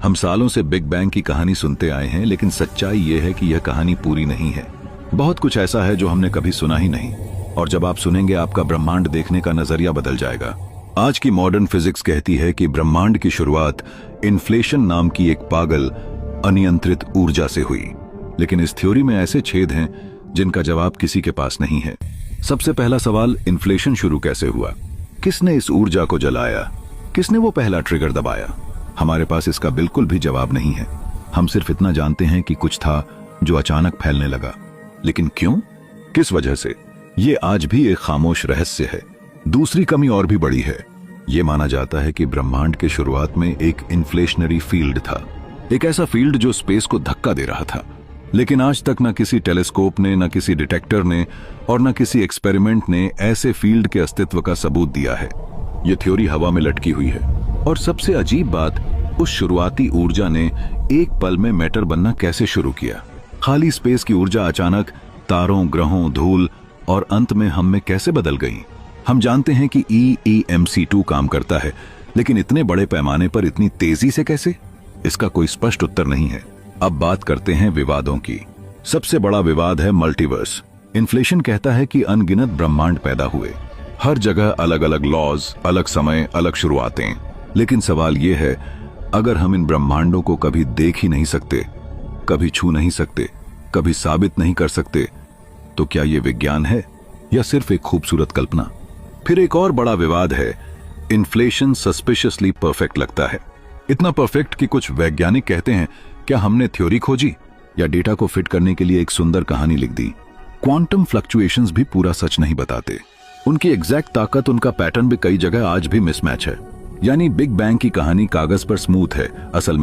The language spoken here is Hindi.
हम सालों से बिग बैंग की कहानी सुनते आए हैं, लेकिन सच्चाई यह है कि यह कहानी पूरी नहीं है। बहुत कुछ ऐसा है जो हमने कभी सुना ही नहीं, और जब आप सुनेंगे आपका ब्रह्मांड देखने का नजरिया बदल जाएगा। आज की मॉडर्न फिजिक्स कहती है कि ब्रह्मांड की शुरुआत इन्फ्लेशन नाम की एक पागल अनियंत्रित ऊर्जा से हुई, लेकिन इस थ्योरी में ऐसे छेद हैं जिनका जवाब किसी के पास नहीं है। सबसे पहला सवाल, इन्फ्लेशन शुरू कैसे हुआ? किसने इस ऊर्जा को जलाया? किसने वो पहला ट्रिगर दबाया? हमारे पास इसका बिल्कुल भी जवाब नहीं है। हम सिर्फ इतना जानते हैं कि कुछ था जो अचानक फैलने लगा, लेकिन क्यों, किस वजह से, ये आज भी एक खामोश रहस्य है। दूसरी कमी और भी बड़ी है। ये माना जाता है कि ब्रह्मांड के शुरुआत में एक इन्फ्लेशनरी फील्ड था, एक ऐसा फील्ड जो स्पेस को धक्का दे रहा था। लेकिन आज तक न किसी टेलीस्कोप ने, न किसी डिटेक्टर ने और न किसी एक्सपेरिमेंट ने ऐसे फील्ड के अस्तित्व का सबूत दिया है। यह थ्योरी हवा में लटकी हुई है। और सबसे अजीब बात, उस शुरुआती ऊर्जा ने एक पल में मैटर बनना कैसे शुरू किया? खाली स्पेस की ऊर्जा अचानक तारों, ग्रहों, धूल और अंत में हम में कैसे बदल गई? हम जानते हैं कि EEMC2 काम करता है, लेकिन इतने बड़े पैमाने पर इतनी तेजी से कैसे? इसका कोई स्पष्ट उत्तर नहीं है। अब बात करते हैं विवादों की। सबसे बड़ा विवाद है मल्टीवर्स। इन्फ्लेशन कहता है कि अनगिनत ब्रह्मांड पैदा हुए, हर जगह अलग अलग लॉज, अलग समय, अलग शुरुआतें। लेकिन सवाल यह है, अगर हम इन ब्रह्मांडों को कभी देख ही नहीं सकते, कभी छू नहीं सकते, कभी साबित नहीं कर सकते, तो क्या यह विज्ञान है या सिर्फ एक खूबसूरत कल्पना? फिर एक और बड़ा विवाद है, इन्फ्लेशन सस्पिशियसली परफेक्ट लगता है। इतना परफेक्ट कि कुछ वैज्ञानिक कहते हैं, क्या हमने थ्योरी खोजी या डेटा को फिट करने के लिए एक सुंदर कहानी लिख दी? क्वांटम फ्लक्चुएशंस भी पूरा सच नहीं बताते। उनकी एग्जैक्ट ताकत, उनका पैटर्न भी कई जगह आज भी मिसमैच है। यानी बिग बैंग की कहानी कागज पर स्मूथ है, असल में